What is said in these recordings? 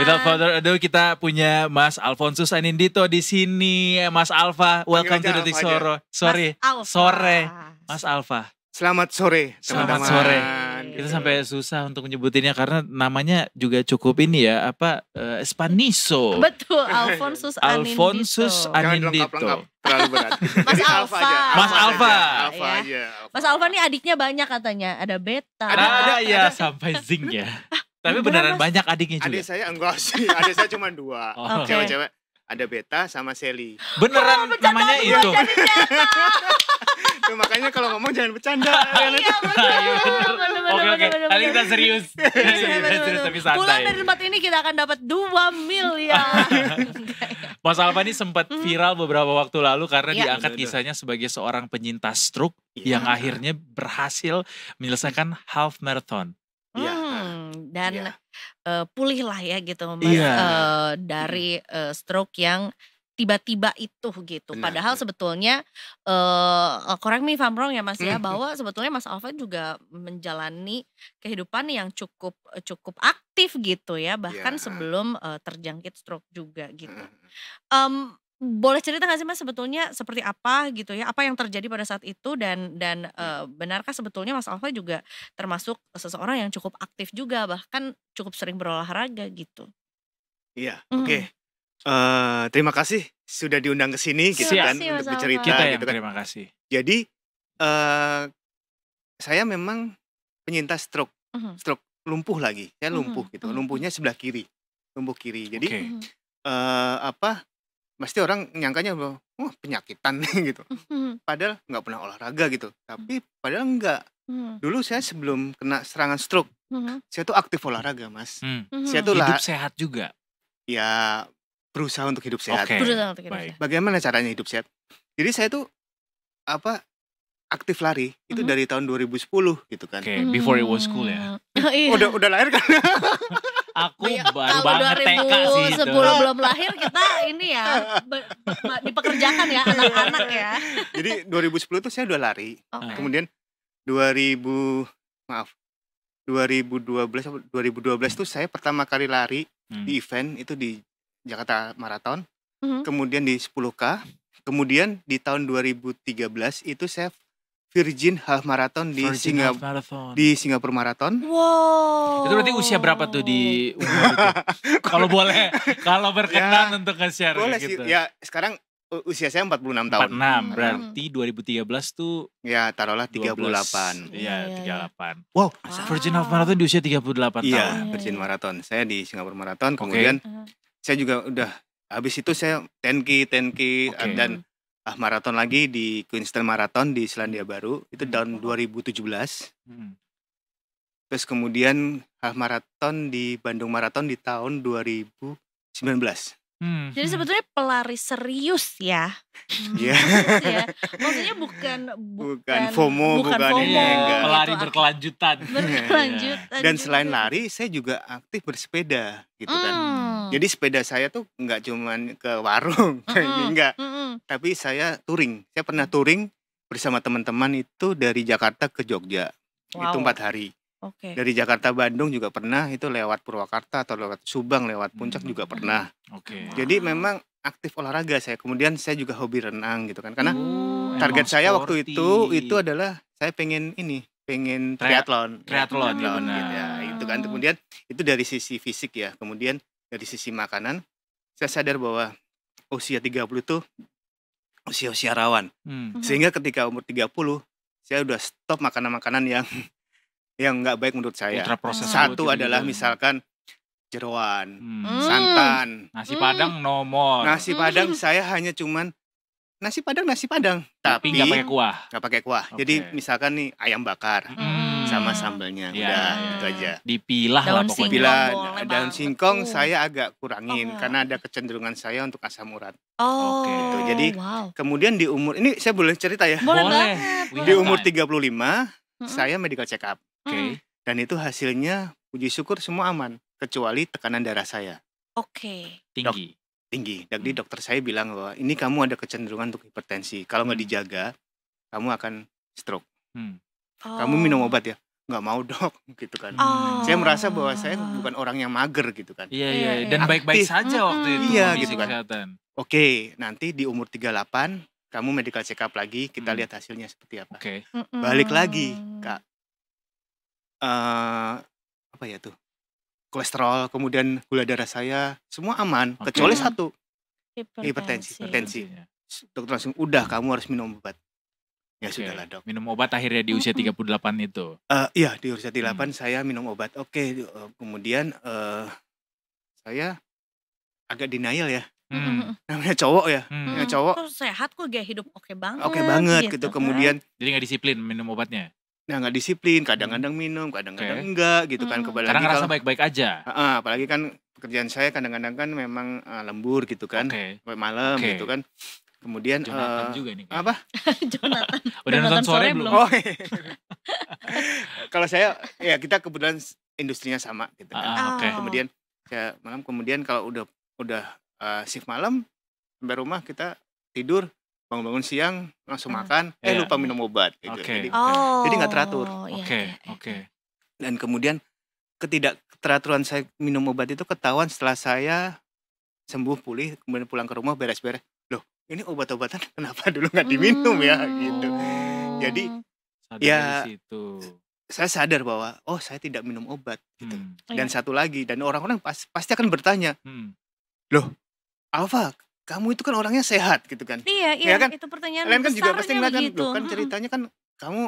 without further ado kita punya Mas Alfonsus Anindito di sini. Mas Alfa, welcome to Detik Sore. Mas Alfa. Selamat sore, teman-teman. Selamat sore. Kita sampai susah untuk menyebutinnya karena namanya juga cukup ini ya, Spaniso. Betul, Alfonsus Anindito. Alfonsus Anindito. Lengkap, terlalu berat. Mas Jadi Alfa. aja. Mas Alfa. Alfa Ya. aja. Mas Alfa nih adiknya banyak katanya, ada Beta. Ya sampai zing ya. Tapi beneran banyak adiknya juga. Adik saya enggak sih, adik saya cuma 2. Oh. Oke. Cewek-cewek. Ada Beta sama Sally. Beneran namanya itu. Tuh, makanya kalau ngomong jangan bercanda. Iya betul. Oke. Kali kita serius. Serius tapi Pulang santai. dari tempat ini kita akan dapat 2 miliar. Mas Alfa ini sempat viral beberapa waktu lalu karena Iya. diangkat Betul. kisahnya sebagai seorang penyintas stroke Iya. yang akhirnya berhasil menyelesaikan half marathon. Iya. Dan Iya. pulih lah ya gitu Mas Iya. dari stroke yang tiba-tiba itu gitu. Benar, Padahal benar. sebetulnya correct me if I'm wrong ya Mas ya, bahwa sebetulnya Mas Alfa juga menjalani kehidupan yang cukup aktif gitu ya, bahkan Iya. sebelum terjangkit stroke juga gitu. Boleh cerita nggak sih Mas sebetulnya seperti apa gitu ya, apa yang terjadi pada saat itu dan benarkah sebetulnya Mas Alfa juga termasuk seseorang yang cukup aktif juga, bahkan cukup sering berolahraga gitu? Iya, Mhm. oke. Terima kasih sudah diundang ke sini gitu Terima kan kasih, untuk Mas bercerita Alfa. Kita yang gitu kan. terima kasih. Jadi saya memang penyintas stroke, Mhm. stroke lumpuh lagi. Saya Mhm, lumpuh gitu. mhm, Lumpuhnya sebelah kiri. Lumpuh kiri. Jadi Oke. Mhm. pasti orang nyangkanya bahwa penyakitan gitu. Mhm. Padahal nggak pernah olahraga gitu. Tapi padahal enggak. Mhm. Dulu saya sebelum kena serangan stroke, Mhm. saya tuh aktif olahraga, Mas. Mhm. Saya tuh Hidup sehat juga. ya berusaha untuk hidup sehat. Oke. Berusaha untuk hidup Baik. sehat. Bagaimana caranya hidup sehat? Jadi saya tuh aktif lari itu Mhm. dari tahun 2010 gitu kan. Oke, before it was cool ya. Iya. Udah lahir kan? Aku Iya, baru kalau banget TK sih itu. 2010 belum lahir kita ini ya dipekerjakan ya anak-anak ya. Jadi 2010 tuh saya udah lari. Oke. Kemudian 2012 tuh saya pertama kali lari di event itu di Jakarta Marathon. Mhm. Kemudian di 10K. Kemudian di tahun 2013 itu saya Virgin Half Marathon di Virgin Half Marathon. Singapura Marathon. Wow. Itu berarti usia berapa tuh di umur itu? Kalau boleh, kalau berkenan untuk nge-share Boleh gitu. sih. Ya, sekarang usia saya 46 tahun. 46, berarti 2013 tuh Ya, taruhlah 12. 38. Iya, Iya. 38. Wow. Virgin Half Marathon di usia 38 tahun. Iya, tahun. Virgin Iya. Marathon. Saya di Singapura Marathon. Oke. Kemudian saya juga udah habis itu saya 10K Oke. dan maraton lagi di Queenstown Marathon di Selandia Baru itu tahun 2017. Hmm. Terus kemudian half marathon di Bandung Marathon di tahun 2019. Jadi sebetulnya pelari serius ya. Iya. Serius ya. Maksudnya bukan FOMO, bukan ini, enggak. Pelari gitu. berkelanjutan. Berkelanjutan. Dan juga. selain lari saya juga aktif bersepeda gitu kan. Jadi sepeda saya tuh nggak cuman ke warung kayak ini enggak. Tapi saya touring. Saya pernah touring bersama teman-teman itu dari Jakarta ke Jogja. Itu 4 hari. Oke. Dari Jakarta Bandung juga pernah, itu lewat Purwakarta atau lewat Subang, lewat Puncak juga pernah. Oke. Jadi memang aktif olahraga saya. Kemudian saya juga hobi renang gitu kan. Karena Oh, target emang saya waktu sporty. itu adalah saya pengen triathlon. Triathlon, iya gitu benar. ya. Itu kan kemudian itu dari sisi fisik ya. Kemudian dari sisi makanan saya sadar bahwa usia 30 tuh usia rawan. Sehingga ketika umur 30 saya udah stop makanan-makanan yang nggak baik menurut saya. Ultra processed Satu food adalah gitu. misalkan jeroan, Hmm. santan, Nasi Padang nomor. nasi padang saya hanya cuman nasi padang, Tapi tapi nggak pakai kuah. nggak pakai kuah. Oke. Jadi misalkan nih ayam bakar sama sambelnya, Iya, udah iya. itu aja. Dipilah lah Daun pokoknya. Bila boleh daun banget singkong tuh. saya agak kurangin Oh. karena ada kecenderungan saya untuk asam urat. Oh. Oke. Gitu. Jadi wow. kemudian di umur ini saya boleh cerita ya. Boleh Boleh. banget. We Di have umur time. 35 Mm-mm. saya medical check up Oke. dan itu hasilnya puji syukur semua aman kecuali tekanan darah saya Oke. Tinggi. tinggi. Jadi dokter saya bilang bahwa ini kamu ada kecenderungan untuk hipertensi. Kalau nggak dijaga, kamu akan stroke. Hmm. Kamu minum obat ya. nggak mau dok gitu kan. Oh. Saya merasa bahwa saya bukan orang yang mager gitu kan. Iya. Dan baik-baik saja waktu itu Iya, kondisi gitu kan. kesehatan. Oke, nanti di umur 38 kamu medical check up lagi, kita lihat hasilnya seperti apa. Oke. Balik lagi, Kak. Apa ya tuh? Kolesterol, kemudian gula darah saya semua aman, kecuali satu, hipertensi. Dokter langsung, udah kamu harus minum obat. Ya sudahlah dok. Minum obat akhirnya di usia 38 itu. Iya, di usia 38 saya minum obat. Oke, kemudian saya agak denial ya. Namanya cowok ya. Namanya cowok. Tuh sehat kok, gaya hidup oke banget. Oke banget gitu. Kemudian jadi nggak disiplin minum obatnya. Nah nggak disiplin, kadang-kadang minum, kadang-kadang enggak gitu kan. Karena ngerasa baik-baik aja. Apalagi kan pekerjaan saya kadang-kadang kan memang lembur gitu kan, sampai malam gitu kan. Kemudian Jonathan juga nih. Apa? Jonathan. Udah nonton sore belum? Oh, kalau saya ya kita kebetulan industrinya sama gitu kan. Kemudian saya malam, kemudian kalau udah shift malam sampai rumah kita tidur, bangun-bangun siang langsung makan, lupa minum obat gitu. Jadi nggak teratur. Oke. Dan kemudian ketidakteraturan saya minum obat itu ketahuan setelah saya sembuh pulih, kemudian pulang ke rumah beres-beres. Loh, ini obat-obatan kenapa dulu nggak diminum ya gitu. Jadi ya saya sadar bahwa saya tidak minum obat gitu. Dan satu lagi, dan orang-orang pasti akan bertanya, loh Alfa, kamu itu kan orangnya sehat gitu kan. Iya ya kan? Itu pertanyaan kalian kan juga pasti ngeliat kan, gitu. kan ceritanya kan kamu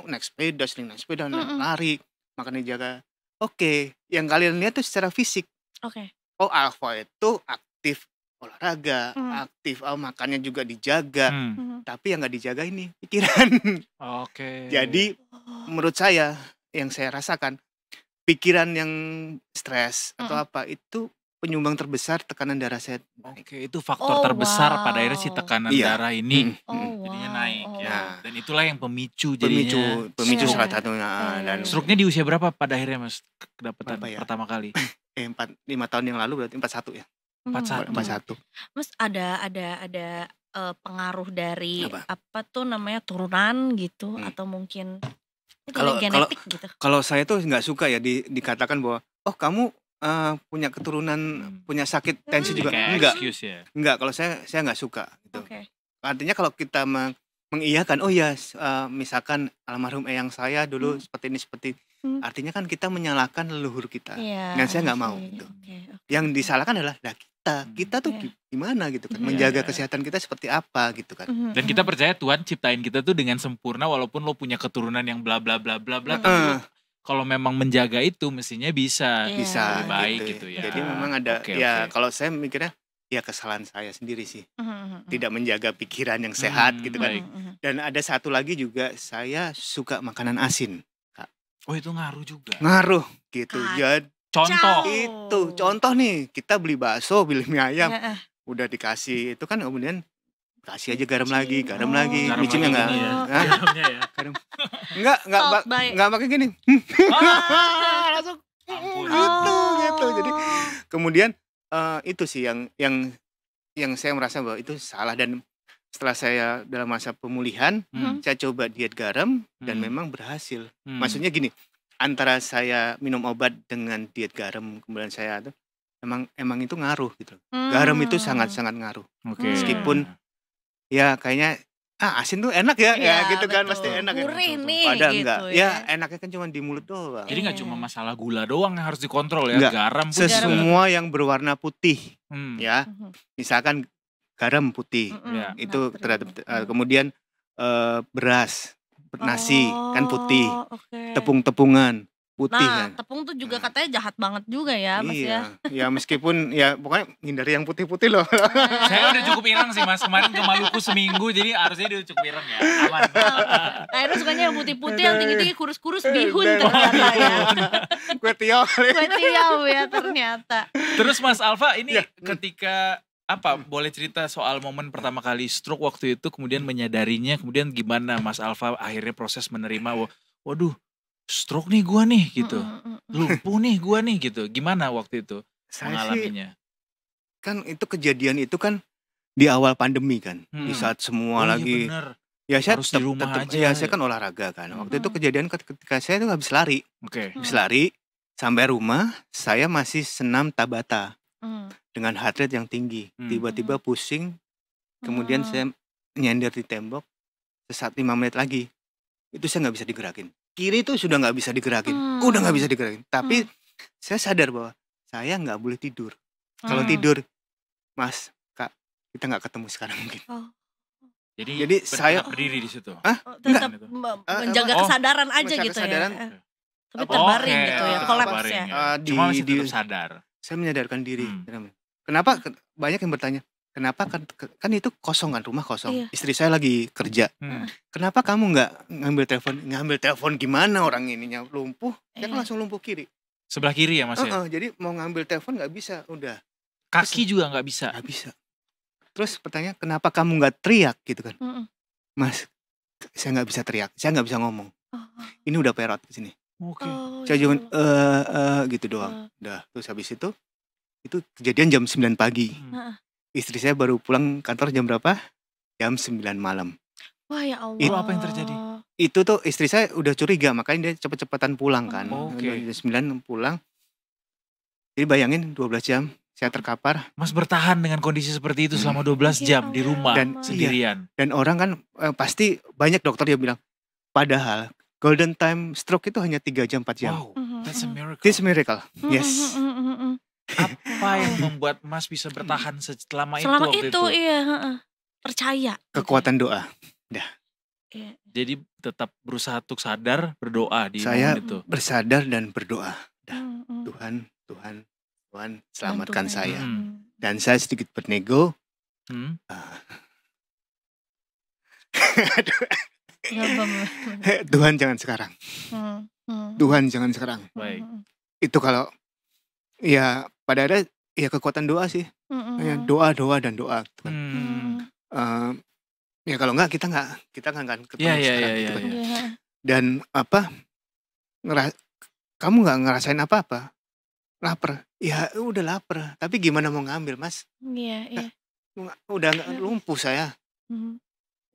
sering naik sepeda, lari, makan dijaga. Oke, yang kalian lihat tuh secara fisik. Oh Alfa itu aktif olahraga, aktif, makannya juga dijaga. Tapi yang nggak dijaga ini pikiran. Jadi menurut saya, yang saya rasakan, pikiran yang stres atau apa itu penyumbang terbesar tekanan darah saya. Itu faktor terbesar pada akhirnya si tekanan darah ini jadinya naik ya. Dan itulah yang pemicu jadinya. Pemicu salah satunya. Dan stroke-nya di usia berapa pada akhirnya Mas kedapatan pertama kali? 5 tahun yang lalu, berarti 41 ya. 41. Mas ada pengaruh dari apa tuh namanya turunan gitu atau mungkin genetik gitu. Kalau saya tuh nggak suka ya dikatakan bahwa kamu punya keturunan, punya sakit tensi juga. Enggak, kalau saya nggak suka gitu. Artinya kalau kita mengiyakan, misalkan almarhum eyang saya dulu seperti ini, artinya kan kita menyalahkan leluhur kita. Dan saya nggak mau gitu. Yang disalahkan adalah kita tuh gimana gitu kan, menjaga kesehatan kita seperti apa gitu kan. Dan kita percaya Tuhan ciptain kita tuh dengan sempurna, walaupun lo punya keturunan yang bla bla bla bla bla. Kalau memang menjaga itu mestinya bisa lebih baik gitu ya. Jadi memang ada kalau saya mikirnya ya kesalahan saya sendiri sih. Tidak menjaga pikiran yang sehat gitu kan. Dan ada satu lagi juga, saya suka makanan asin, Kak. Oh, itu ngaruh juga. Ngaruh gitu. Jadi contoh nih, kita beli bakso, beli mie ayam, udah dikasih itu kan, kemudian kasih aja garam lagi, micinnya enggak. Garamnya ya. Enggak pakai gini. Langsung gitu. Jadi kemudian itu sih yang saya merasa bahwa itu salah. Dan setelah saya dalam masa pemulihan, saya coba diet garam dan memang berhasil. Maksudnya gini, antara saya minum obat dengan diet garam, kemudian saya tuh emang itu ngaruh gitu. Garam itu sangat-sangat ngaruh. Meskipun ya kayaknya asin tuh enak ya, gitu kan, pasti enak ya. Padahal gitu, enggak. Ya enaknya kan cuma di mulut doang. Jadi nggak cuma masalah gula doang yang harus dikontrol ya, garam pun semua yang berwarna putih. Ya. Misalkan garam putih. Itu terhadap kemudian beras, nasi kan putih. Tepung-tepungan putih kan. Tepung tuh juga katanya jahat banget juga ya, Mas ya. Ya meskipun ya pokoknya hindari yang putih-putih loh. Saya udah cukup ireng sih Mas, kemarin ke Maluku seminggu, jadi harusnya udah cukup ireng ya, aman. Akhirnya sukanya yang putih-putih, yang tinggi-tinggi, kurus-kurus, bihun ternyata ya. Kue tiaw ya ternyata. Terus Mas Alfa ini ketika boleh cerita soal momen pertama kali stroke waktu itu, kemudian menyadarinya, kemudian gimana Mas Alfa akhirnya proses menerima, waduh stroke nih gua nih gitu, lumpuh nih gua nih gitu. Gimana waktu itu mengalaminya? Kan itu kejadian itu kan di awal pandemi kan, di saat semua lagi Ya saya Harus di rumah aja. ya saya kan olahraga kan. Waktu itu kejadian ketika saya tuh habis lari. Oke. Habis lari sampai rumah saya masih senam Tabata dengan heart rate yang tinggi. Tiba-tiba pusing. Kemudian saya nyender di tembok. Sesaat 5 menit lagi itu saya nggak bisa digerakin. Kiri itu sudah nggak bisa digerakin. Udah nggak bisa digerakin. Tapi saya sadar bahwa saya nggak boleh tidur. Kalau tidur, Mas, Kak, kita nggak ketemu sekarang mungkin. Jadi saya berdiri di situ. Tetap menjaga kesadaran aja gitu kesadaran, ya. Tapi terbaring gitu ya, kolaps ya. Cuma masih tetap sadar. Saya menyadarkan diri. Kenapa banyak yang bertanya, kenapa kan itu kosong kan, rumah kosong. Iya. Istri saya lagi kerja. Kenapa kamu nggak ngambil telepon? Ngambil telepon gimana, orang ininya lumpuh? Saya kan langsung lumpuh kiri. Sebelah kiri ya Mas ya? Jadi mau ngambil telepon nggak bisa, udah. Kaki juga nggak bisa? Nggak bisa. Terus pertanyaan, kenapa kamu nggak teriak gitu kan? Mas, saya nggak bisa teriak, saya nggak bisa ngomong. Ini udah perot di sini. Oke. Saya cuma gitu doang. Udah, terus habis itu kejadian jam 9 pagi. Istri saya baru pulang kantor jam berapa? Jam 9 malam. Wah ya Allah. Itu apa yang terjadi? Itu tuh istri saya udah curiga, makanya dia cepet-cepetan pulang kan. Oke. Jam 9 pulang. Jadi bayangin 12 jam. Saya terkapar. Mas bertahan dengan kondisi seperti itu selama 12 jam di rumah dan sendirian. Dan orang kan pasti banyak dokter yang bilang, padahal golden time stroke itu hanya 3 jam 4 jam. Wow, that's a miracle. It's a miracle. Yes. Apa yang membuat Mas bisa bertahan selama itu Selama waktu itu iya, percaya. Kekuatan doa. Dah. Jadi tetap berusaha untuk sadar, berdoa di Saya momen itu. bersadar dan berdoa. Dah. Tuhan selamatkan Bantu saya. saya. Dan saya sedikit bernego. Tuhan jangan sekarang. Tuhan jangan sekarang. Baik. Itu kalau ya pada ada ya kekuatan doa sih. Ya, doa dan doa. Ya kalau enggak kita nggak akan ketemu sekarang gitu kan. Dan kamu nggak ngerasain apa-apa. Lapar, ya udah lapar. Tapi gimana mau ngambil, Mas? Iya. Udah lumpuh saya.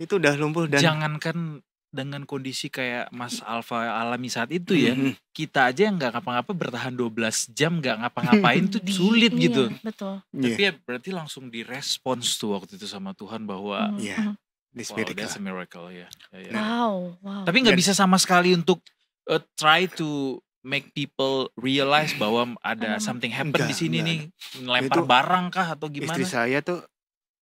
Itu udah lumpuh dan jangankan dengan kondisi kayak Mas Alfa alami saat itu ya, kita aja yang nggak ngapa-ngapa bertahan 12 jam nggak ngapa-ngapain tuh sulit gitu. Betul. Tapi ya berarti langsung direspons tuh waktu itu sama Tuhan bahwa wow, that's a miracle ya. Wow. Tapi nggak bisa sama sekali untuk try to make people realize bahwa ada something happen di sini nih, ngelempar barang kah atau gimana? Istri saya tuh,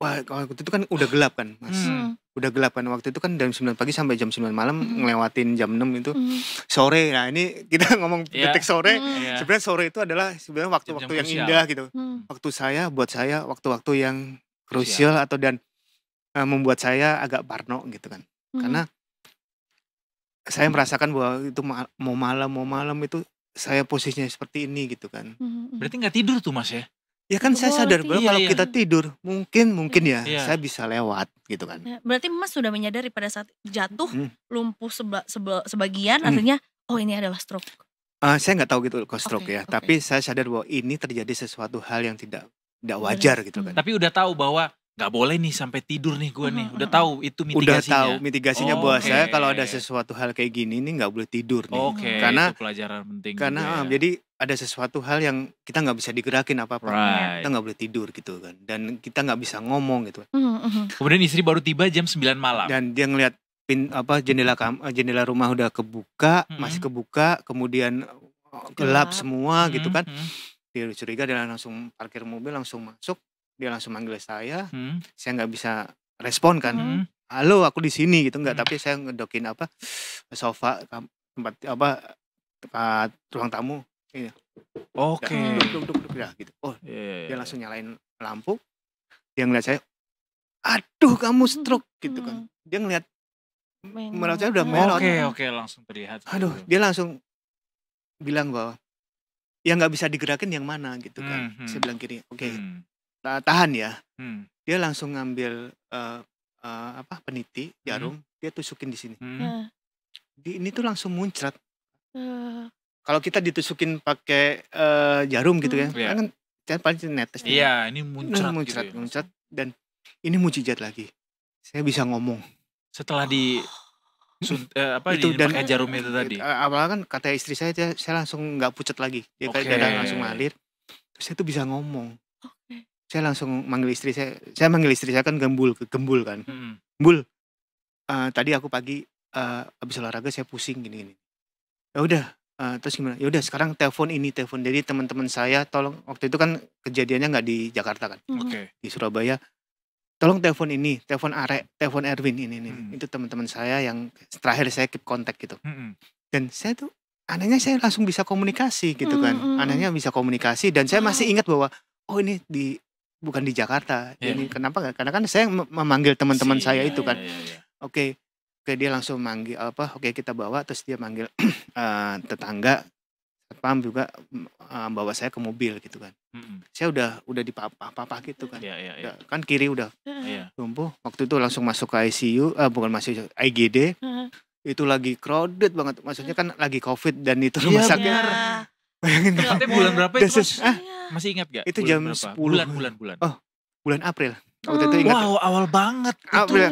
waktu itu kan udah gelap kan, Mas. Udah gelap kan waktu itu kan dari 9 pagi sampai jam 9 malam ngelewatin jam 6 itu sore. Nah ini kita ngomong detik sore. Sebenarnya sore itu adalah sebenarnya waktu-waktu yang indah gitu. Buat saya waktu-waktu yang krusial atau dan membuat saya agak parno gitu kan. Karena saya merasakan bahwa itu mau malam itu saya posisinya seperti ini gitu kan. Berarti nggak tidur tuh Mas ya? Ya kan saya sadar bahwa kalau kita tidur mungkin ya saya bisa lewat gitu kan. Berarti Mas sudah menyadari pada saat jatuh lumpuh sebagian artinya ini adalah stroke. Saya nggak tahu gitu kalau stroke ya. Tapi saya sadar bahwa ini terjadi sesuatu hal yang tidak wajar gitu kan. Tapi udah tahu bahwa nggak boleh nih sampai tidur nih gue nih. Udah tahu itu mitigasinya. Udah tahu mitigasinya bahwa saya kalau ada sesuatu hal kayak gini nih nggak boleh tidur nih. Karena itu pelajaran penting. Karena jadi ada sesuatu hal yang kita nggak bisa digerakin apa-apa. Kita nggak boleh tidur gitu kan. Dan kita nggak bisa ngomong gitu. Kemudian istri baru tiba jam 9 malam. Dan dia ngeliat jendela rumah udah kebuka, masih kebuka, kemudian gelap semua gitu kan. Dia curiga, dia langsung parkir mobil, langsung masuk. Dia langsung manggil saya nggak bisa respon kan. Halo, aku di sini gitu nggak, tapi saya ngedokin sofa tempat tempat ruang tamu. Iya. Oke. Duduk ya gitu. Dia langsung nyalain lampu. Dia ngeliat saya, aduh kamu stroke gitu kan. Dia ngeliat saya udah melot. Oke, langsung terlihat. Aduh, dia langsung bilang bahwa yang nggak bisa digerakin yang mana gitu kan. Saya bilang gini, oke. Tahan ya. Dia langsung ngambil peniti jarum, dia tusukin di sini. Ini tuh langsung muncrat. Kalau kita ditusukin pakai jarum gitu ya, kan paling netes. Iya, ini muncrat. Muncrat dan ini mujizat lagi. Saya bisa ngomong. Setelah di Itu dan pakai jarum itu tadi. awalnya kan kata istri saya langsung nggak pucat lagi. Dia kayak darah langsung ngalir. Terus saya tuh bisa ngomong. Saya langsung manggil istri saya manggil istri saya kan gembul kan. Bul, tadi aku pagi habis olahraga saya pusing gini. Ya udah, terus gimana? Ya udah sekarang telepon. Jadi teman-teman saya tolong, waktu itu kan kejadiannya nggak di Jakarta kan. Di Surabaya. Tolong telepon telepon Erwin ini. Itu teman-teman saya yang terakhir saya keep kontak gitu. Dan saya tuh anehnya saya langsung bisa komunikasi gitu kan. Anehnya bisa komunikasi dan saya masih ingat bahwa ini bukan di Jakarta. Ini kenapa nggak? Karena kan saya memanggil teman-teman saya itu kan. Oke, dia langsung manggil oke kita bawa, terus dia manggil tetangga satpam juga bawa saya ke mobil gitu kan. Saya udah di papa gitu kan. Kan kiri udah lumpuh. Waktu itu langsung masuk ke ICU, bukan masuk IGD. Itu lagi crowded banget. Maksudnya kan lagi COVID dan itu rumah sakit. Bayangin Itu bulan berapa itu? Masih ingat gak? Itu jam 10 bulan. Oh, bulan April. Waktu itu ingat. Wow, awal banget. April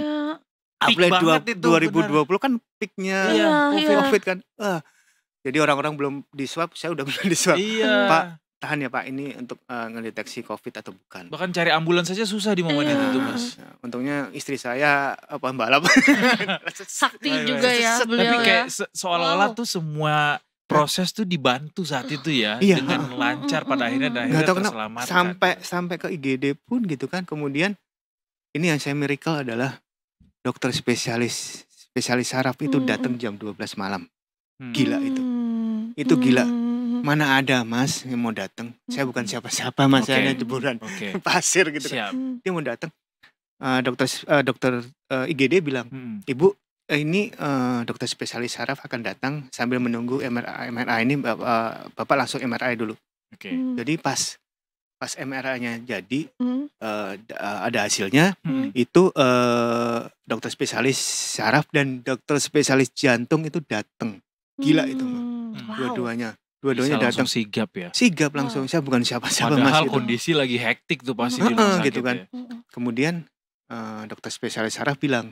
2020 kan peaknya COVID kan. Jadi orang-orang belum di swab, saya udah belum di swab. Pak, tahan ya Pak, ini untuk ngedeteksi COVID atau bukan. Bahkan cari ambulans saja susah di momen itu tuh Mas. Untungnya istri saya balap. Sakti juga ya beliau. Tapi kayak seolah-olah tuh semua proses tuh dibantu saat itu ya. Dengan lancar pada akhirnya terselamatkan. Sampai ke IGD pun gitu kan. Kemudian ini yang saya miracle adalah dokter spesialis saraf itu datang jam 12 malam. Gila itu gila. Mana ada Mas yang mau datang? Saya bukan siapa-siapa Mas, saya hanya jeburan pasir gitu kan. Dia mau datang. Dokter IGD bilang, Ibu ini dokter spesialis saraf akan datang sambil menunggu MRI ini Bapak langsung MRI dulu. Jadi pas MRI-nya jadi ada hasilnya itu dokter spesialis saraf dan dokter spesialis jantung itu datang. Gila itu dua-duanya datang sigap ya. Sigap langsung. Saya bukan siapa-siapa Mas. Padahal kondisi lagi hektik tuh pasti di rumah sakit gitu kan. Kemudian dokter spesialis saraf bilang,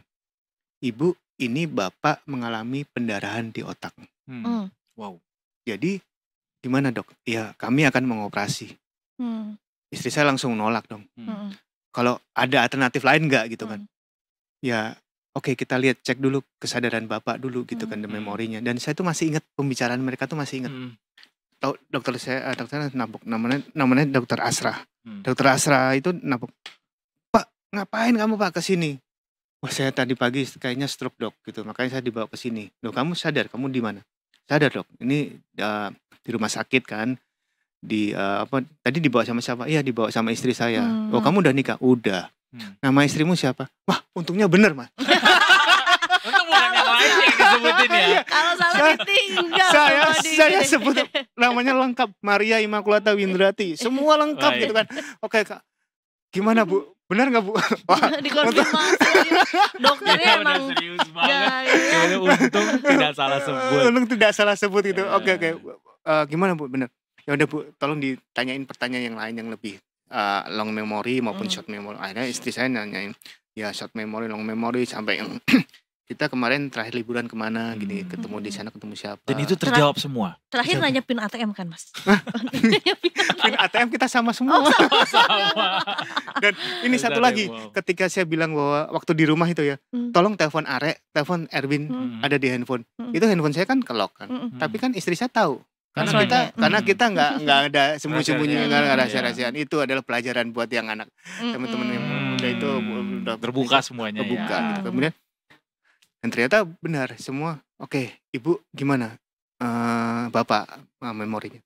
Ibu ini Bapak mengalami pendarahan di otak. Wow. Jadi gimana dok? Ya kami akan mengoperasi. Istri saya langsung nolak dong. Kalau ada alternatif lain nggak gitu kan? Ya oke, kita lihat, cek dulu kesadaran Bapak dulu gitu kan, memorinya. Dan saya tuh masih ingat pembicaraan mereka tuh masih ingat. Tahu dokternya nabok, namanya dokter Asra. Dokter Asra itu nabok, Pak ngapain kamu Pak kesini? Wah saya tadi pagi kayaknya stroke dok gitu, makanya saya dibawa ke sini. Loh kamu sadar, kamu di mana? Sadar dok, ini di rumah sakit kan. Tadi dibawa sama siapa? Iya dibawa sama istri saya. Oh kamu udah nikah? Udah. Nama istrimu siapa? Wah untungnya bener Mas. Untung bukan yang lain yang disebutin ya. Kalau salah tinggal saya sebut namanya lengkap, Maria Immaculata Windrati. Semua lengkap gitu kan. Oke Kak, gimana Bu? Benar nggak Bu? Wah, dikonfirmasi dokternya emang serius banget. Untung tidak salah sebut. Untung tidak salah sebut gitu. Oke. Gimana Bu? Benar. Ya udah Bu, tolong ditanyain pertanyaan yang lain yang lebih long memory maupun short memory. Akhirnya istri saya nanyain ya short memory, long memory sampai yang kita kemarin terakhir liburan kemana gini, ketemu di sana, ketemu siapa. Dan itu terjawab semua. Terakhir nanya pin ATM kan Mas? Pin ATM kita sama semua. Sama. Dan ini satu lagi, ketika saya bilang bahwa waktu di rumah itu ya, tolong telepon telepon Erwin ada di handphone. Itu handphone saya kan kelok kan. Tapi kan istri saya tahu. Karena kita nggak ada sembunyi-sembunyi, nggak ada rahasia-rahasiaan. Itu adalah pelajaran buat yang anak teman-teman yang muda itu udah terbuka semuanya. Terbuka gitu. Kemudian dan ternyata benar semua. Oke, Ibu gimana? Bapak memorinya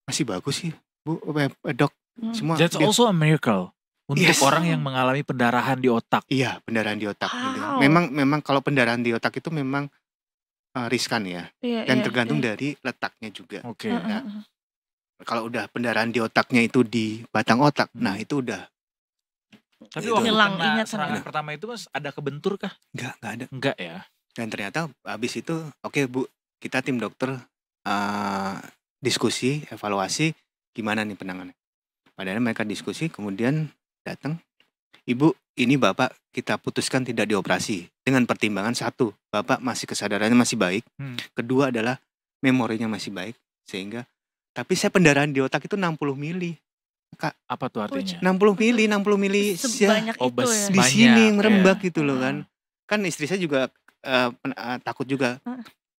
masih bagus sih, Bu, Dok. Semua. That's also a miracle untuk orang yang mengalami pendarahan di otak. Iya, pendarahan di otak. Gitu. Memang kalau pendarahan di otak itu memang riskan ya, dan tergantung dari letaknya juga. Oke. Nah, kalau udah pendarahan di otaknya itu di batang otak, nah itu udah. Tapi waktu kena serangan pertama itu Mas ada kebentur kah? Enggak ada. Enggak ya. Dan ternyata habis itu, oke Bu, kita tim dokter diskusi, evaluasi gimana nih penanganannya. Padahal mereka diskusi, kemudian datang Ibu, ini Bapak kita putuskan tidak dioperasi. Dengan pertimbangan satu, Bapak masih kesadarannya masih baik. Kedua adalah memorinya masih baik. Sehingga, tapi saya pendarahan di otak itu 60 mili. Kak, Apa tuh artinya? 60 mili Sebanyak itu ya. di sini Banyak, merembak ya. gitu loh kan. Kan istri saya juga takut juga.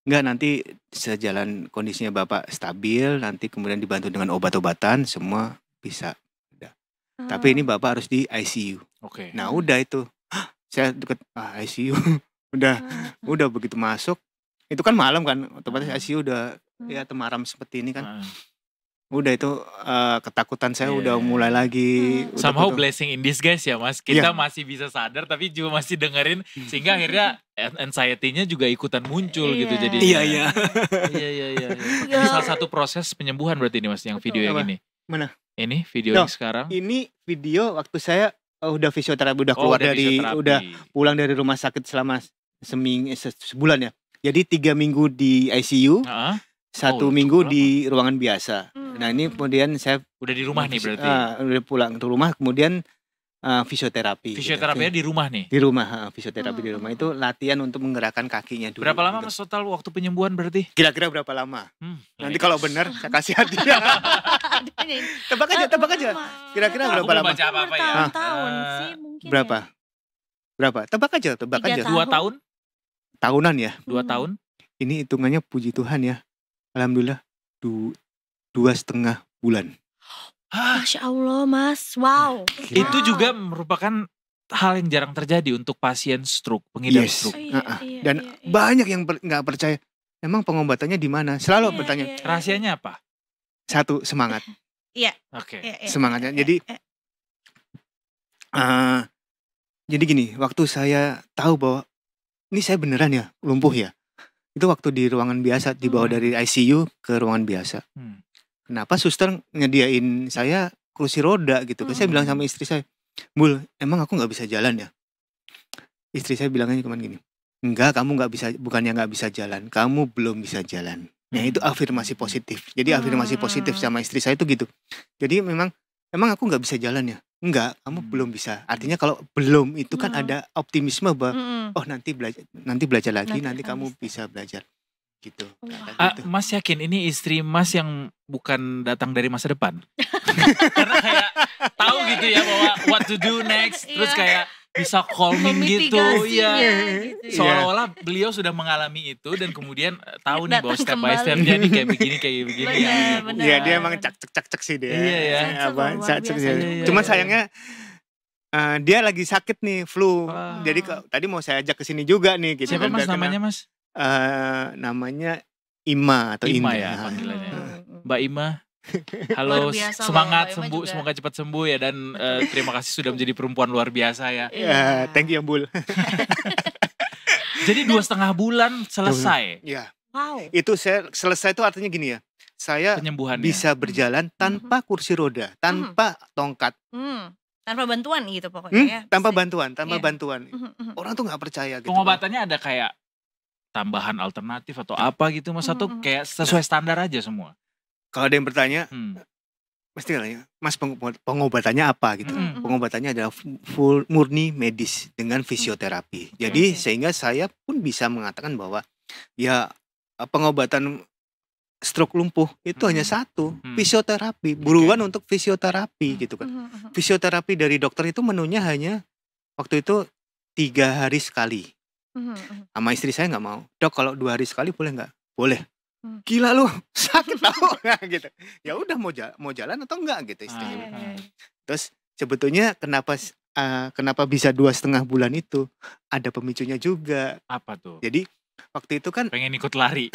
Enggak, nanti sejalan kondisinya Bapak stabil, nanti kemudian dibantu dengan obat-obatan, semua bisa. Tapi ini Bapak harus di ICU. Oke. Nah udah itu, saya deket ICU, udah begitu masuk, itu kan malam kan, otomatis ICU udah ya temaram seperti ini kan. Udah itu ketakutan saya udah mulai lagi. Somehow blessing in disguise ya Mas. Kita masih bisa sadar tapi juga masih dengerin sehingga akhirnya anxiety-nya juga ikutan muncul gitu jadi. Iya. Ini salah satu proses penyembuhan berarti ini Mas yang video yang ini. Mana? Ini video yang sekarang. Ini video waktu saya udah fisioterapi, udah keluar udah pulang dari rumah sakit selama sebulan ya. Jadi 3 minggu di ICU. 1 minggu di ruangan biasa. Nah ini kemudian saya udah di rumah nih berarti. Udah pulang ke rumah kemudian fisioterapi. Fisioterapinya di rumah nih? Di rumah, fisioterapi di rumah itu latihan untuk menggerakkan kakinya dulu. Berapa lama Mas total waktu penyembuhan berarti? Kira-kira berapa lama? Nanti kalau benar saya kasih hadiah. Tebak aja. Kira-kira berapa lama? Aku baca apa-apa ya. Tahun sih mungkin. Berapa? Tebak aja. 2 tahun? Tahunan ya? 2 tahun? Ini hitungannya puji Tuhan ya. Alhamdulillah 2,5 bulan. Masya Allah Mas, wow. Itu juga merupakan hal yang jarang terjadi untuk pasien stroke, pengidap stroke. Dan banyak yang nggak percaya. Emang pengobatannya di mana? Selalu bertanya. Rahasianya apa? Satu, semangat. Iya. Oke. Semangatnya. Jadi gini, waktu saya tahu bahwa ini saya beneran ya lumpuh ya. Itu waktu di ruangan biasa, dibawa dari ICU ke ruangan biasa. Kenapa suster nyediain saya kursi roda gitu. Saya bilang sama istri saya, Bul, emang aku gak bisa jalan ya? Istri saya bilangnya cuma gini, enggak, kamu gak bisa, bukannya gak bisa jalan, kamu belum bisa jalan. Nah itu afirmasi positif. Jadi afirmasi positif sama istri saya itu gitu. Jadi emang aku gak bisa jalan ya? Enggak, kamu belum bisa. Artinya kalau belum itu kan ada optimisme bahwa oh nanti belajar lagi, nanti kamu bisa belajar gitu. Mas yakin ini istri Mas yang bukan datang dari masa depan? Karena kayak tahu gitu ya bahwa what to do next, terus kayak bisa calming gitu ya. Seolah-olah beliau sudah mengalami itu dan kemudian tahu nih bahwa step by stepnya nih kayak begini. Iya, dia emang cak sih dia. Iya. Cuman sayangnya dia lagi sakit nih, flu. Jadi tadi mau saya ajak ke sini juga nih gitu. Siapa Mas namanya Mas? Namanya Ima atau Ima Indah. ya panggilannya. Mbak Ima. Halo, semangat sembuh, semoga cepat sembuh ya dan terima kasih sudah menjadi perempuan luar biasa ya. Thank you Bul. Jadi 2,5 bulan selesai. Iya. Wow. Itu saya selesai itu artinya gini ya. Saya bisa berjalan tanpa kursi roda, tanpa tongkat. Tanpa bantuan gitu pokoknya ya. Tanpa bantuan. Orang tuh nggak percaya gitu. Pengobatannya ada kayak tambahan alternatif atau apa gitu Mas, atau kayak sesuai standar aja semua? Kalau ada yang bertanya, pasti katanya, Mas pengobatannya apa gitu. Pengobatannya adalah full murni medis dengan fisioterapi. Jadi sehingga saya pun bisa mengatakan bahwa ya pengobatan stroke lumpuh itu hanya satu, fisioterapi. Buruan untuk fisioterapi gitu kan. Fisioterapi dari dokter itu menunya hanya waktu itu 3 hari sekali. Sama istri saya nggak mau. Dok, kalau 2 hari sekali boleh nggak? Boleh. Gila lu, sakit tau gitu. Ya udah mau jalan atau enggak gitu istrinya. Terus sebetulnya kenapa bisa 2,5 bulan itu ada pemicunya juga. Apa tuh? Jadi waktu itu kan pengen ikut lari.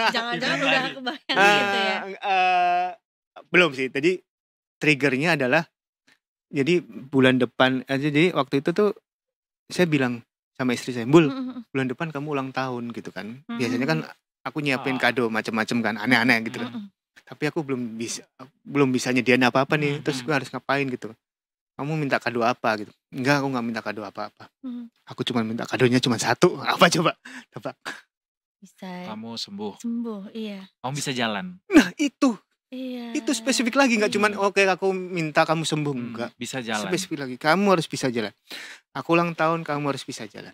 Jangan-jangan udah kebayang gitu ya. Belum sih. Jadi triggernya adalah jadi bulan depan aja. Jadi waktu itu tuh saya bilang sama istri saya, Bul, bulan depan kamu ulang tahun gitu kan. Biasanya kan aku nyiapin kado macam-macam kan, aneh-aneh gitu kan. Tapi aku belum bisa nyediain apa-apa nih. Terus gue harus ngapain gitu. Kamu minta kado apa gitu? Enggak, aku nggak minta kado apa-apa. Aku cuma minta kadonya cuma 1. Apa coba? Tebak. Bisa. Kamu sembuh. Sembuh, iya. Kamu bisa jalan. Nah itu Iya. Itu spesifik lagi, nggak cuman oke aku minta kamu sembuh, enggak. Bisa jalan. Spesifik lagi, kamu harus bisa jalan. Aku ulang tahun, kamu harus bisa jalan.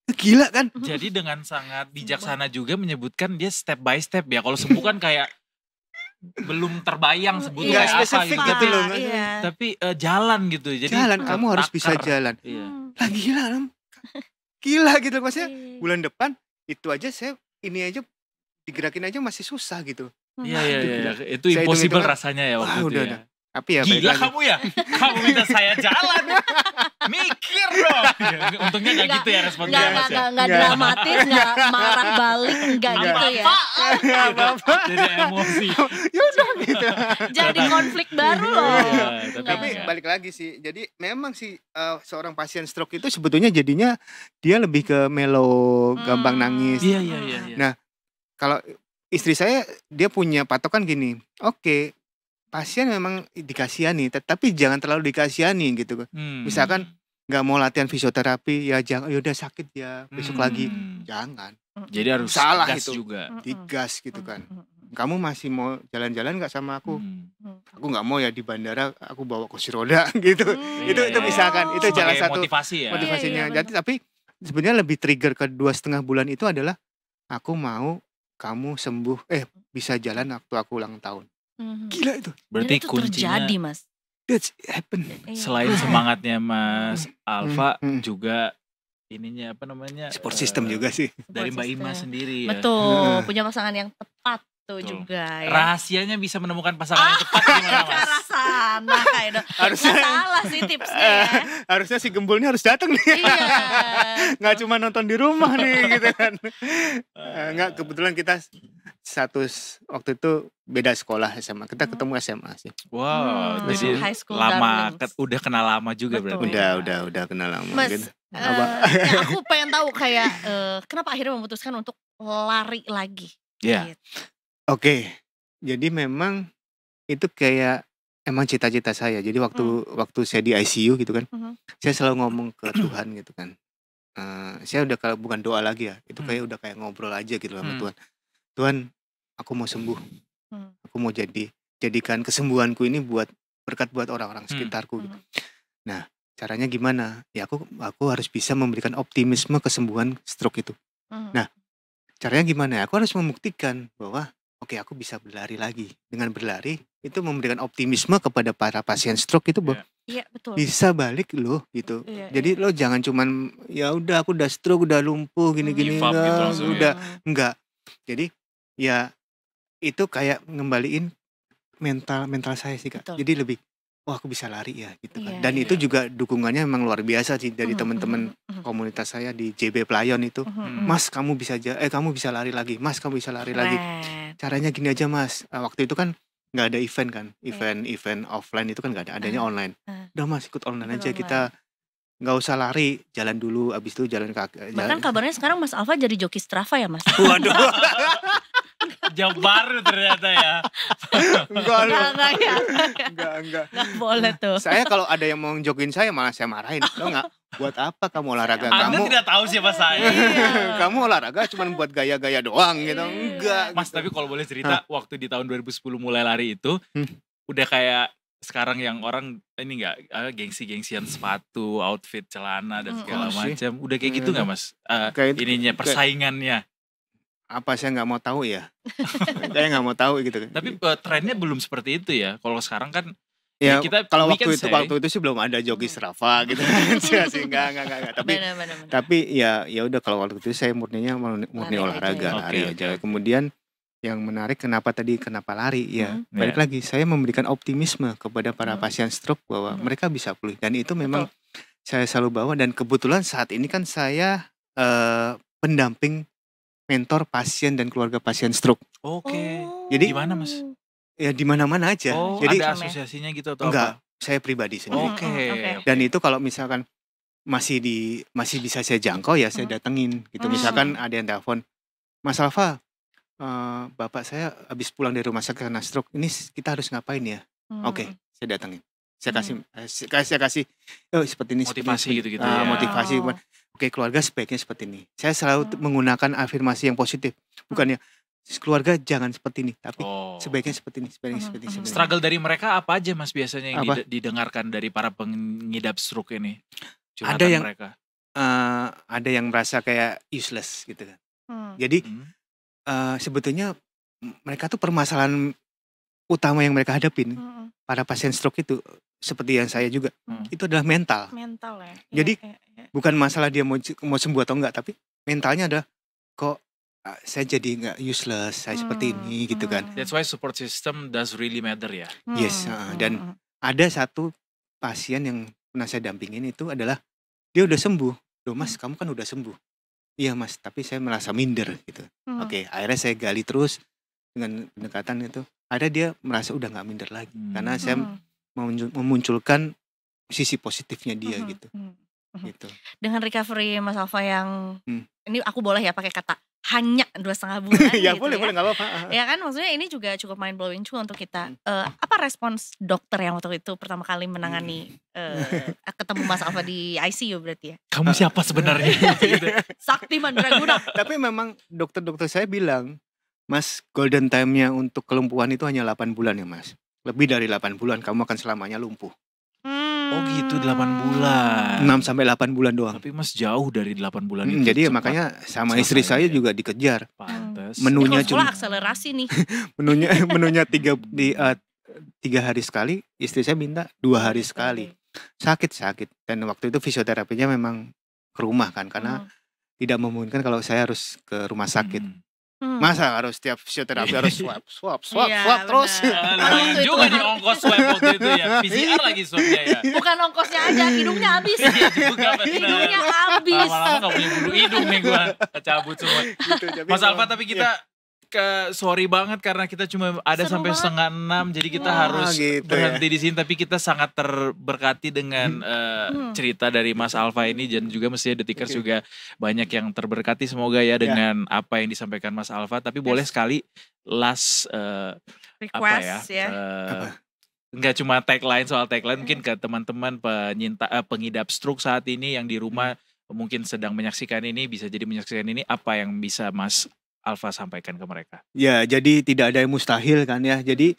Gila kan? Jadi dengan sangat bijaksana juga menyebutkan dia step by step ya. Kalau sembuh kan kayak belum terbayang sebetulnya Nggak apa spesifik gitu. gitu loh. Iya. Tapi jalan gitu. Jadi Jalan, kamu harus bisa takar. jalan. Iya. Lah gila, gila gitu maksudnya. Iya. Bulan depan itu aja saya ini aja digerakin aja masih susah gitu. Iya, iya, iya. Itu Saya impossible hitung-hitung, rasanya ya waktu wah, itu udah. ya. Tapi ya balik Gila lagi. kamu ya? Kamu minta saya jalan. Mikir dong. Untungnya gak gitu ya responnya. Mas ya. Enggak dramatis, enggak marah balik, enggak gitu ya. Apa-apa. Jadi emosi. Ya udah gitu. Jadi konflik baru loh. Iya, Tapi enggak. balik lagi sih. Jadi memang sih seorang pasien stroke itu sebetulnya jadinya dia lebih ke melo, gampang nangis. Iya, iya, iya. Nah, kalau istri saya dia punya patokan gini. Oke, pasien memang dikasihani, tetapi jangan terlalu dikasihani gitu. Misalkan nggak mau latihan fisioterapi, ya jangan, ya udah sakit ya besok lagi, jangan. Jadi harus Salah tegas itu. juga. Digas gitu kan. Kamu masih mau jalan-jalan nggak sama aku? Aku nggak mau ya di bandara aku bawa kursi roda gitu. Itu Iya, misalkan itu sebagai salah satu motivasi ya. motivasinya. Iya, Jadi tapi sebenarnya lebih trigger ke 2,5 bulan itu adalah aku mau kamu sembuh, bisa jalan waktu aku ulang tahun. Gila itu. Berarti Dan itu kuncinya terjadi, Mas. That's happen. selain semangatnya Mas Alfa Hmm. juga ininya apa namanya? Support system juga sih. Dari Mbak Ima sendiri ya. Betul, punya pasangan yang tepat tuh Betul. juga ya. Rahasianya bisa menemukan pasangan yang tepat gimana Ke Mas? arah sana kayak Harusnya Nggak salah sih tipsnya ya. harusnya si gembulnya harus datang nih. Iya. Nggak cuma nonton di rumah nih gitu kan. Nggak, kebetulan kita waktu itu beda sekolah SMA. Kita ketemu SMA sih. Wow, Hmm, jadi high school lama darlings. udah kenal lama juga Betul. berarti. Udah kenal lama Mas, gitu. ya aku pengen tahu kayak kenapa akhirnya memutuskan untuk lari lagi? Iya. Gitu. Oke. Jadi memang itu kayak emang cita-cita saya. Jadi waktu saya di ICU gitu kan. Saya selalu ngomong ke Tuhan gitu kan. Saya udah kalau bukan doa lagi ya. Itu kayak udah kayak ngobrol aja gitu sama Tuhan. Tuhan, aku mau sembuh. Aku mau jadikan kesembuhanku ini buat berkat buat orang-orang sekitarku gitu. Nah, caranya gimana? Ya aku harus bisa memberikan optimisme kesembuhan stroke itu. Nah, caranya gimana? Aku harus membuktikan bahwa oke, aku bisa berlari lagi. Dengan berlari itu memberikan optimisme kepada para pasien stroke itu bahwa Iya, betul. bisa balik loh gitu. Iya, Jadi lo jangan cuman ya udah aku udah stroke, udah lumpuh gini-gini, Give up gitu langsung ya. udah enggak. Jadi ya itu kayak ngembaliin mental saya sih Kak. Betul. Jadi lebih wah aku bisa lari ya gitu kan. Iya, Dan iya. itu juga dukungannya memang luar biasa sih dari teman-teman komunitas saya di JB Playon itu. Mas kamu bisa kamu bisa lari lagi. Mas kamu bisa lari lagi. Caranya gini aja Mas. Waktu itu kan nggak ada event kan. Event offline itu kan nggak ada. Adanya online. Udah Mas ikut online aja. Kita nggak usah lari, jalan dulu. Abis itu jalan kaki. Bahkan kabarnya sekarang Mas Alfa jadi joki Strava ya Mas? Waduh. Jauh baru ternyata ya. Enggak loh. Enggak ya. Enggak. Nggak boleh tuh. Saya kalau ada yang mau jokin saya malah saya marahin. Lo nggak buat apa kamu olahraga? Anda Kamu tidak tahu siapa saya. kamu olahraga cuma buat gaya-gaya doang gitu. Enggak. Mas, gitu. tapi kalau boleh cerita waktu di tahun 2010 mulai lari itu udah kayak sekarang yang orang ini enggak gengsi-gengsian sepatu, outfit, celana dan segala macam. Udah kayak gitu enggak Mas? Ininya persaingannya. Apa saya nggak mau tahu ya? Saya nggak mau tahu gitu. Tapi trennya belum seperti itu ya. Kalau sekarang kan ya kita kalau we waktu can itu say- sih belum ada joki Strava gitu kan sih enggak. Benar. Tapi ya udah kalau waktu itu saya murninya murni Lari olahraga, aja. lari Oke. aja. Kemudian yang menarik kenapa lari ya balik Iya. lagi saya memberikan optimisme kepada para pasien stroke bahwa mereka bisa pulih dan itu memang saya selalu bawa dan kebetulan saat ini kan saya pendamping mentor pasien dan keluarga pasien stroke. Oke. Jadi gimana Mas? Ya di mana-mana aja. Oh, Jadi ada asosiasinya gitu atau enggak, apa? saya pribadi sendiri. Oke. Dan itu kalau misalkan masih bisa saya jangkau ya saya datengin gitu. Misalkan ada yang telepon, Mas Alfa, bapak saya habis pulang dari rumah sakit karena stroke. Ini kita harus ngapain ya? Oke, saya datengin. Saya kasih seperti ini Motivasi seperti ini. gitu-gitu ya. Motivasi. Oke, keluarga sebaiknya seperti ini. Saya selalu menggunakan afirmasi yang positif. Bukannya keluarga jangan seperti ini, tapi sebaiknya seperti ini, seperti ini. Struggle dari mereka apa aja Mas biasanya yang didengarkan dari para pengidap stroke ini? Ada yang mereka. Ada yang merasa kayak useless gitu kan. Jadi sebetulnya mereka tuh permasalahan utama yang mereka hadapin para pasien stroke itu seperti yang saya juga itu adalah mental. Mental ya. Jadi bukan masalah dia mau sembuh atau enggak, tapi mentalnya ada kok saya jadi nggak useless, saya seperti ini gitu kan. That's why support system does really matter ya. Yes, dan ada satu pasien yang pernah saya dampingin itu adalah dia udah sembuh. Loh Mas, kamu kan udah sembuh. Iya Mas, tapi saya merasa minder gitu. Oke, akhirnya saya gali terus dengan pendekatan itu. Ada dia merasa udah nggak minder lagi karena saya memunculkan sisi positifnya dia gitu. Gitu. Dengan recovery Mas Alfa yang ini aku boleh ya pakai kata hanya 2,5 bulan ya gitu boleh nggak apa-apa. Ya kan maksudnya ini juga cukup mind blowing juga untuk kita. Apa respons dokter yang waktu itu pertama kali menangani ketemu Mas Alfa di ICU berarti ya? Kamu siapa sebenarnya? Sakti Mandraguna. Tapi memang dokter-dokter saya bilang, Mas, golden time-nya untuk kelumpuhan itu hanya 8 bulan ya Mas. Lebih dari 8 bulan kamu akan selamanya lumpuh. Oh gitu 8 bulan. 6-8 bulan doang. Tapi Mas jauh dari 8 bulan itu. Jadi makanya sama istri saya juga dikejar. Pantes. Menunya cuma akselerasi nih. menunya 3 hari sekali, istri saya minta 2 hari sekali. Sakit. Dan waktu itu fisioterapinya memang ke rumah kan karena tidak memungkinkan kalau saya harus ke rumah sakit. Masa harus tiap fisioterapi harus swab terus. Lumayan juga nih ongkos swab waktu itu ya. PCR lagi swabnya ya. Bukan ongkosnya aja, hidungnya habis. Iya juga benar. Hidungnya habis. Lama-lama gak punya bulu hidung nih gue. Kecabut semua. Mas Alfa tapi kita sorry banget karena kita cuma ada sampai 5:30, jadi kita harus berhenti di sini. Tapi kita sangat terberkati dengan cerita dari Mas Alfa ini dan juga mestinya Detikers juga banyak yang terberkati semoga ya dengan apa yang disampaikan Mas Alfa. Tapi boleh sekali last request ya. Enggak cuma tagline, soal tagline mungkin ke teman-teman pengidap stroke saat ini yang di rumah mungkin sedang menyaksikan ini, bisa jadi menyaksikan ini, apa yang bisa Mas Alfa sampaikan ke mereka? Ya, jadi tidak ada yang mustahil kan ya. Jadi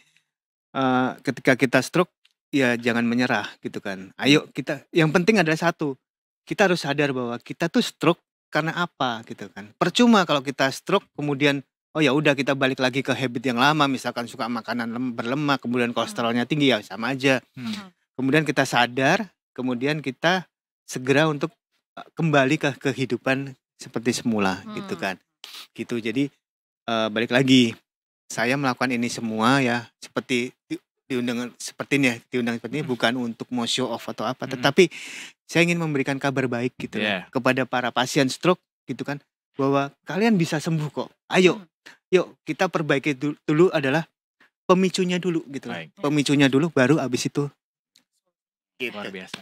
ketika kita stroke ya jangan menyerah gitu kan. Ayo kita, yang penting adalah satu, kita harus sadar bahwa kita tuh stroke karena apa gitu kan. Percuma kalau kita stroke kemudian oh ya udah kita balik lagi ke habit yang lama, misalkan suka makanan berlemak, kemudian kolesterolnya tinggi, ya sama aja. Kemudian kita sadar, kemudian kita segera untuk kembali ke kehidupan seperti semula gitu kan. Gitu. Jadi balik lagi, saya melakukan ini semua ya seperti diundang seperti ini bukan untuk mau show off atau apa, tetapi saya ingin memberikan kabar baik gitu kepada para pasien stroke gitu kan, bahwa kalian bisa sembuh kok. Ayo, yuk kita perbaiki dulu adalah pemicunya dulu gitu. Pemicunya dulu baru abis itu luar biasa.